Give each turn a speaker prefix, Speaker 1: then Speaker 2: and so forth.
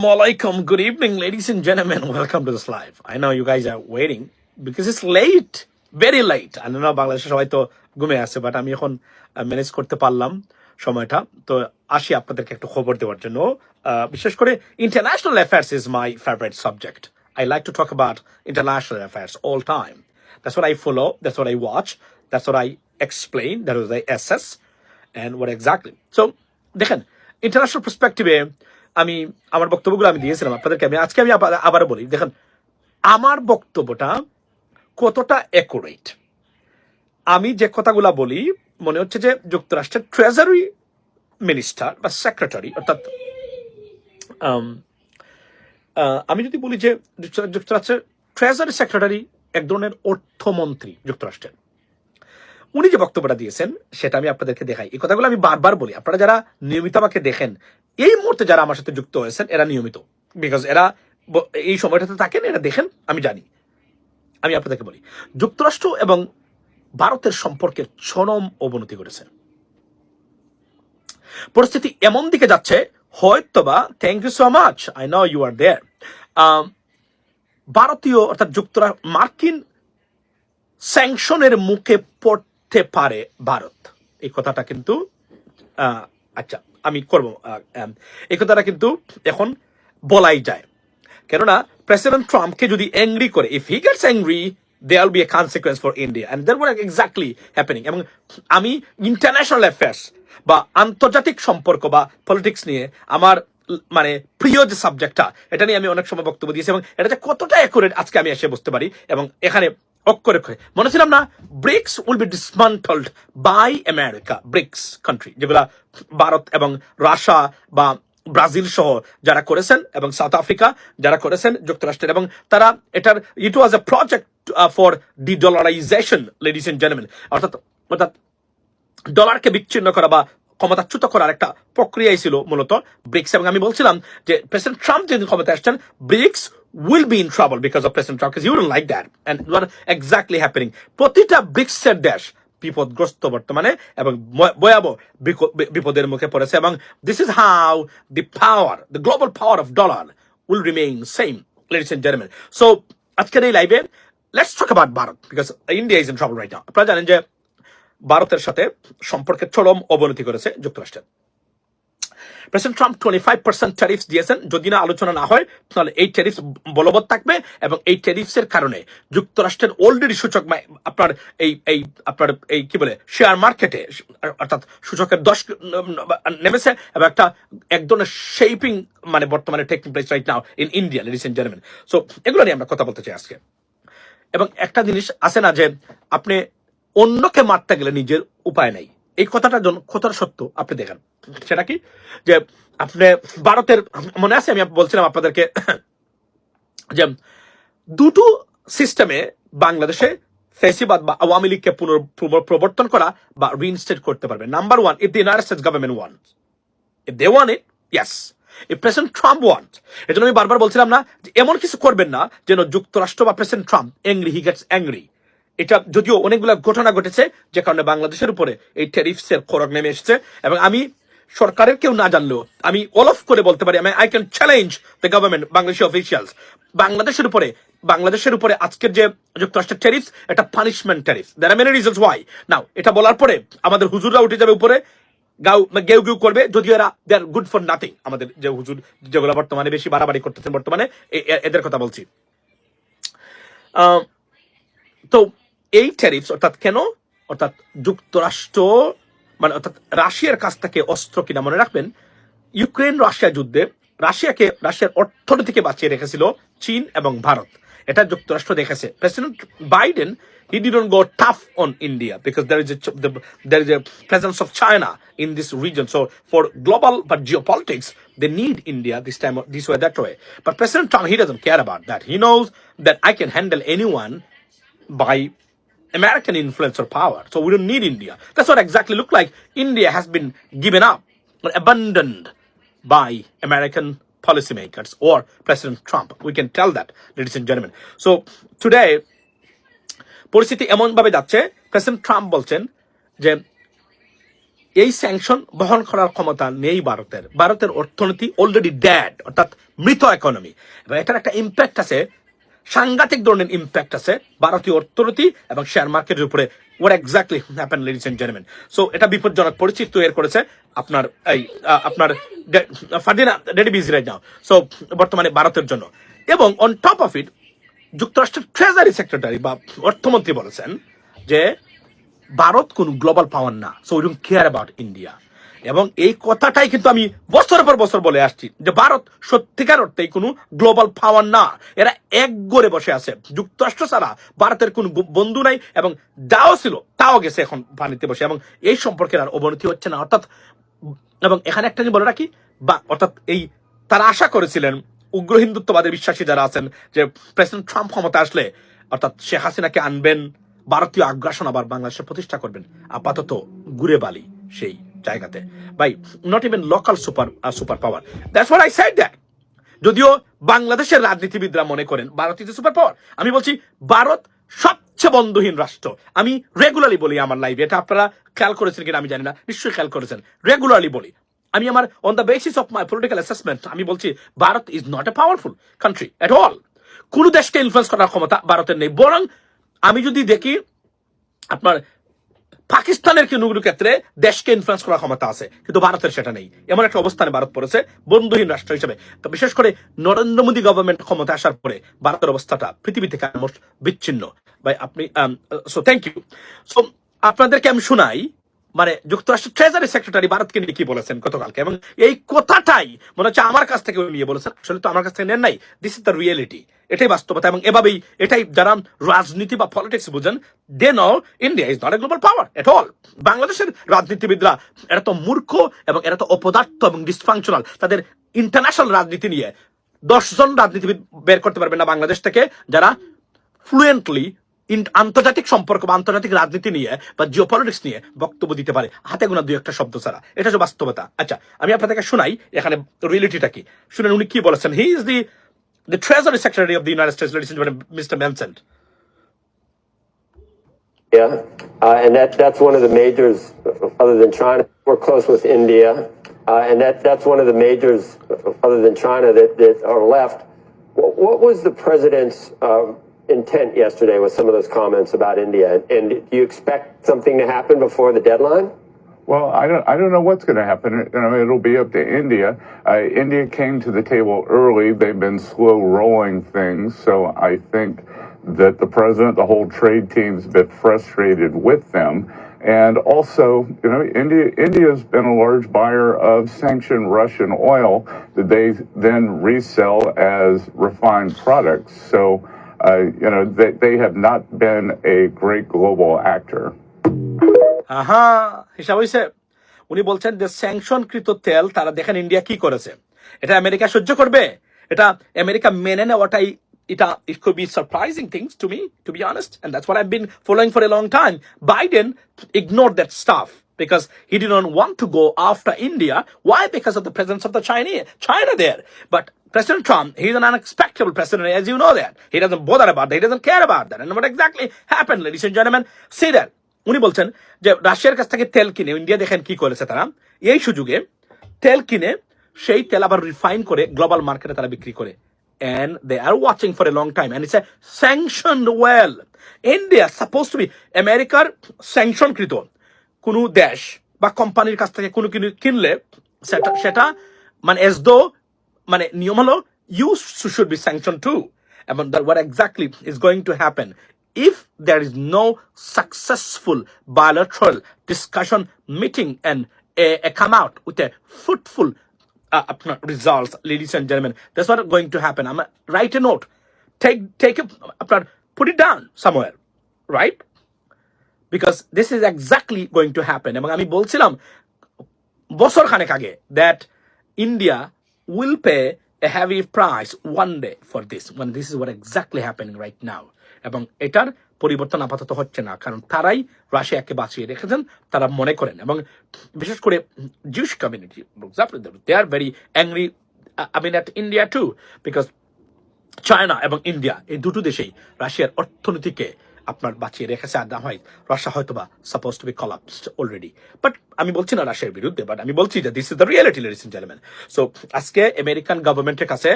Speaker 1: Alaikum. Good evening, ladies and gentlemen. Welcome to this live. I know you guys are waiting because it's late, very late. I know বাংলাদেশে সবাই তো ঘুমিয়ে আছে, but আমি এখন manage করতে পারলাম সময়টা। তো আসি আপনাদেরকে একটু খবর দেওয়ার জন্য। বিশেষ করে international affairs is my favorite subject. I like to talk about international affairs all time. That's what I follow. That's what I watch. That's what I explain. That is what I assess. And what exactly. So দেখেন, international পার্সপেক্টিভে আমি আমার বক্তব্যগুলো আমি দিয়েছিলাম আপনাদেরকে। আজকে আমি আবার বলি, দেখেন আমার বক্তব্যটা কতটা অ্যাকুরেট। আমি যে কথাগুলো বলি মনে হচ্ছে যে যুক্তরাষ্ট্রের ট্রেজারি মিনিস্টার বা সেক্রেটারি, অর্থাৎ আমি যদি বলি যে যুক্তরাষ্ট্রের ট্রেজারি সেক্রেটারি এক ধরনের অর্থমন্ত্রী যুক্তরাষ্ট্রের, উনি যে বক্তব্যটা দিয়েছেন সেটা আমি আপনাদেরকে দেখাই। এই কথাগুলো আমি বারবার বলি। আপনারা যারা নিয়মিত আমাকে দেখেন, এই মুহূর্তে যারা আমার সাথে যুক্ত হয়েছেন এরা নিয়মিত, বিকজ এরা এই সময়টাতে থাকেন, এরা দেখেন, আমি জানি। আমি আপনাদেরকে বলি, যুক্তরাষ্ট্র এবং ভারতের সম্পর্কের চরম অবনতি করেছে। পরিস্থিতি এমন দিকে যাচ্ছে, হয়তোবা, thank you so much, I know you are there, ভারতীয় অর্থাৎ মার্কিন স্যাংশনের মুখে পড়তে পারে ভারত। এই কথাটা কিন্তু আচ্ছা আমি করব, এই কথাটা কিন্তু এখন বলাই যায়। কেননা প্রেসিডেন্ট ট্রাম্পকে যদি অ্যাংরি করে, if he gets angry, there will be a consequence for India, and that was exactly happening. এবং আমি ইন্টারন্যাশনাল অ্যাফেয়ার্স বা আন্তর্জাতিক সম্পর্ক বা পলিটিক্স নিয়ে আমার মানে প্রিয় যে সাবজেক্টটা, এটা নিয়ে আমি অনেক সময় বক্তব্য দিয়েছি, এবং এটা যে কতটা অ্যাকুরেট আজকে আমি এসে বুঝতে পারি। এবং এখানে অক্ষরে মনে ছিলাম না, BRICS will be dismantled by America. BRICS country যেগুলা ভারত এবং রাশিয়া বা ব্রাজিল সহ যারা করেছেন, এবং সাউথ আফ্রিকা যারা করেছেন যুক্তরাষ্ট্রের, এবং তারা এটার it was a project for de-dollarisation, ladies and gentleman, অর্থাৎ ডলারকে বিচ্ছিন্ন করা বা ক্ষমতাচ্যুত করার একটা প্রক্রিয়াই ছিল মূলত ব্রিক্স। এবং আমি বলছিলাম যে প্রেসিডেন্ট ট্রাম্প যেদিন ক্ষমতায় আসছেন, bricks will be in trouble because of President Trump, because you don't like that, and what exactly happening, প্রতিটা ব্রিক্সের দেশ বিপদগ্রস্ত বর্তমানে এবং ভয়াবহ বিপদের মুখে পড়েছে। এবং this is how the global power of dollar will remain same, ladies and gentlemen. So আজকের এই লাইভে let's talk about Bharat, because India is in trouble right now. আপনারা জানেন যে ভারতের সাথে সম্পর্কের চরম অবনতি করেছে যুক্তরাষ্ট্রের। প্রেসিডেন্ট ট্রাম্প 25% ট্যারিফস দিয়েছেন। যদি না আলোচনা না হয় তাহলে এই ট্যারিফস বলবৎ থাকবে, এবং এই ট্যারিফসের কারণে যুক্তরাষ্ট্রের অলরেডি সূচক আপনার এই কি বলে শেয়ার মার্কেটে, অর্থাৎ সূচকের 10 নেমেছে, এবং এক ধরনের শেপিং মানে বর্তমানে taking place right now in India, ladies and gentleman. So এগুলো নিয়ে আমরা কথা বলতে চাই আজকে। এবং একটা জিনিস আছে না, যে আপনি অন্যকে মারতে গেলে নিজের উপায় নাই, এই কথাটা সত্য। আপনি দেখেন সেটা কি, যে আপনি ভারতের, মনে আছে আমি বলছিলাম আপনাদেরকে যে দুটো সিস্টেমে বাংলাদেশে ফ্যাসিবাদ বা আওয়ামী লীগকে প্রবর্তন করা বা রিইনস্টেট করতে পারবে। Number one, if the United States government wants, if they want it, yes, if president Trump wants. এই জন্য আমি বারবার বলছিলাম না যে এমন কিছু করবেন না যেন যুক্তরাষ্ট্র বা president Trump angry, he gets angry. এটা যদিও অনেকগুলো ঘটনা ঘটেছে যে কারণে বাংলাদেশের উপরে এই ট্যারিফসের খড়গ নেমে এসেছে, এবং আমি সরকারের কেউ না জানলেও আমি অল অফ করে বলতে পারি, I can challenge the government, Bangladeshi officials, বাংলাদেশের উপরে আজকের যে যুক্তরাষ্ট্রের ট্যারিফস, এটা punishment tariff. There are many reasons why. Now এটা বলার পরে আমাদের হুজুররা উঠে যাবে উপরে, গেউ গেউ করবে, যদিও এরা দে আর গুড ফর নাথিং। আমাদের যে হুজুর যেগুলো বর্তমানে বেশি বাড়াবাড়ি করতেছেন বর্তমানে, এদের কথা বলছি। তো এই ট্যারিফস অর্থাৎ যুক্তরাষ্ট্র মানে অর্থাৎ রাশিয়ার কাছ থেকে অস্ত্র কিনা। মনে রাখবেন, ইউক্রেন রাশিয়া যুদ্ধে রাশিয়ার অর্থনীতিকে বাঁচিয়ে রেখেছিল চীন এবং ভারত। এটা যুক্তরাষ্ট্র দেখেছে। President Biden, he didn't go tough on India because there is a presence of China in this region. So for global but geopolitics, they need India this time, this way, that way. But President Trump, he doesn't care about that. He knows that I can handle anyone by American influence or power. So we don't need India. That's what exactly look like. India has been given up or abandoned by American policymakers or President Trump. We can tell that, ladies and gentlemen. So today, পরিস্থিতি এমন ভাবে যাচ্ছে, president Trump বলছেন যে এই sanction বহন করার ক্ষমতা নেই ভারতের। ভারতের অর্থনীতি অলরেডি ড্যাড, অর্থাৎ মৃত ইকোনমি, এবং এটার একটা ইম্প্যাক্ট আছে, সাংঘাতিক ধরনের ইম্প্যাক্ট আছে ভারতীয় অর্থনীতি এবং শেয়ার মার্কেটের উপরে। What exactly happen ladies and gentleman? So এটা বিপজ্জনক পরিস্থিতি তৈরি করেছে আপনার আপনার ফারদিনা ready busy right now, so বর্তমানে ভারতের জন্য। এবং অন টপ অফ ইট, যুক্তরাষ্ট্রের ট্রেজারি সেক্রেটারি বা অর্থমন্ত্রী বলেছেন যে ভারত কোন গ্লোবাল পাওয়ার না, so we don't care about India. এবং এই কথাটাই কিন্তু আমি বছরের পর বছর বলে আসছি যে ভারত সত্যিকার অর্থেই কোনো গ্লোবাল পাওয়ার না, এরা এক গড়ে বসে আছে। যুক্তরাষ্ট্র ছাড়া ভারতের কোনো বন্ধু নাই, এবং যাও ছিল তাও গেছে এখন পানিতে বসে, এবং এই সম্পর্কের আর অবনতি হচ্ছে না। অর্থাৎ, এবং এখানে একটা জিনিস বলে রাখি, বা অর্থাৎ এই তারা আশা করেছিলেন, উগ্র হিন্দুত্ববাদের বিশ্বাসী যারা আছেন, যে প্রেসিডেন্ট ট্রাম্প ক্ষমতা আসলে অর্থাৎ শেখ হাসিনাকে আনবেন, ভারতীয় আগ্রাসন আবার বাংলাদেশে প্রতিষ্ঠা করবেন। আপাতত ঘুরে বালি সেই জায়গাতে ভাই, not even local super power. That's what I said that. যদিও বাংলাদেশের রাজনীতিবিদরা মনে করেন ভারত ইজ সুপার পাওয়ার, আমি বলছি ভারত সবচেয়ে বন্ধুহীন রাষ্ট্র। আমি রেগুলারলি বলি আমার লাইভে, এটা আপনারা খেয়াল করেছেন কিনা আমি জানি না, নিশ্চয়ই খেয়াল করেছেন, রেগুলারলি বলি আমি আমার on the basis of my political assessment, আমি বলছি Bharat is not a powerful country at all. কোন দেশকে ইনফ্লুয়েন্স করার ক্ষমতা ভারতের নেই। বরং আমি যদি দেখি আপনার পাকিস্তানের কোনো ক্ষেত্রে দেশকে ইনফ্লুয়েন্স করার ক্ষমতা আছে, কিন্তু ভারতের সেটা নেই। এমন একটা অবস্থানে ভারত পড়েছে বন্ধুহীন রাষ্ট্র হিসেবে। তো বিশেষ করে নরেন্দ্র মোদী গভর্নমেন্ট ক্ষমতা আসার পরে ভারতের অবস্থাটা পৃথিবী থেকে অলমোস্ট বিচ্ছিন্ন। ভাই আপনি সো থ্যাংক ইউ। সো আপনাদেরকে আমি শোনাই, মানে যুক্তরাষ্ট্রের ট্রেজারি সেক্রেটারি ভারতকে নিয়ে কি বলেছেন গতকালকে, এবং এই কথাটাই মনে হচ্ছে আমার কাছ থেকে নিয়ে বলেছেন। আসলে তো আমার কাছ থেকে নেন নাই, দিস ইজ দ্য রিয়েলিটি, এটাই বাস্তবতা। এবং এভাবেই এটাই যারা রাজনীতি বা পলিটিক্স বুঝেন, they know India is not a global power at all. বাংলাদেশের রাজনীতিবিদরা এরা তো মূর্খ এবং এরা তো অপদার্থ এবং ডিসফাংশনাল। তাদের ইন্টারন্যাশনাল রাজনীতি নিয়ে 10 জন রাজনীতিবিদ বের করতে পারবেন না বাংলাদেশ থেকে যারা ফ্লুয়েন্টলি আন্তর্জাতিক সম্পর্ক বা আন্তর্জাতিক রাজনীতি নিয়ে বা জিওপলিটিক্স নিয়ে বক্তব্য দিতে পারে, হাতে গোনা 2-1টা শব্দ ছাড়া। এটা হচ্ছে বাস্তবতা। আচ্ছা, আমি আপনাদেরকে শোনাই এখানে রিয়েলিটিটা কি, শুনেন উনি কি বলেছেন। He is the Treasury Secretary of the United States, ladies and gentlemen, Mr. Vincent.
Speaker 2: Yeah, and that's one of the majors, other than China. We're close with India, and that's one of the majors, other than China, that are left. What was the president's intent yesterday with some of those comments about India? And do you expect something to happen before the deadline?
Speaker 3: Well, I don't know what's going to happen. It'll be up to India. India came to the table early. They've been slow rolling things. So I think that the president, the whole trade team's a bit frustrated with them. And also, India's been a large buyer of sanctioned Russian oil that they then resell as refined products. So, they have not been a great global actor.
Speaker 1: হিসাব হয়েছে। উনি বলছেন যে স্যাংশনকৃত তেল তারা দেখেন India কি করেছে, এটা আমেরিকা সহ্য করবে? এটা আমেরিকা মেনে নেওয়াটাই it could be surprising things to me, to be honest, and that's what I've been following for a long time. Biden ignored that stuff because he didn't want to go after India. Why? Because of the presence of the China there. But President Trump, he's an unexpected president, as you know that. He doesn't bother about that. He doesn't care about that. And what exactly happened, ladies and gentlemen? See that. উনি বলছেন যে রাশিয়ার কাছ থেকে তেল কিনে India দেখেন কি করেছে, তারা এই সুযোগে তেল কিনে সেই তেল আবার রিফাইন করে গ্লোবাল মার্কেটে তারা বিক্রি করে। And they are watching for a long time, and it's a sanctioned well. India supposed to be আমেরিকার স্যাংশনকৃত কোনো দেশ বা কোম্পানির কাছ থেকে কোনো কিনলে সেটা মানে as though মানে নিয়ম হলো you should be sanctioned too. And what exactly is going to happen if there is no successful bilateral discussion meeting and come out with a fruitful results, ladies and gentlemen? That's what is going to happen. I'm write a note, take it, put it down somewhere, right? Because this is exactly going to happen. এবং আমি বলছিলাম বছর খানেক আগে that India will pay a heavy price one day for this, when this is what exactly happening right now. এবং এটার পরিবর্তন আপাতত হচ্ছে না, কারণ তারাই রাশিয়াকে বাঁচিয়ে রেখেছেন, তারা মনে করেন। এবং বিশেষ করে Jews community, they are very angry, I mean at India too, because China এবং ইন্ডিয়া এই দুটো দেশেই রাশিয়ার অর্থনীতিকে আপনার বাঁচিয়ে রেখেছে, আর না হয় রাশিয়া হয়তোবা suppose to be collapsed already. But আমি বলছি না রাশিয়ার বিরুদ্ধে, বাট আমি বলছি যে this is the reality, ladies and gentleman. So আজকে আমেরিকান গভর্নমেন্টের কাছে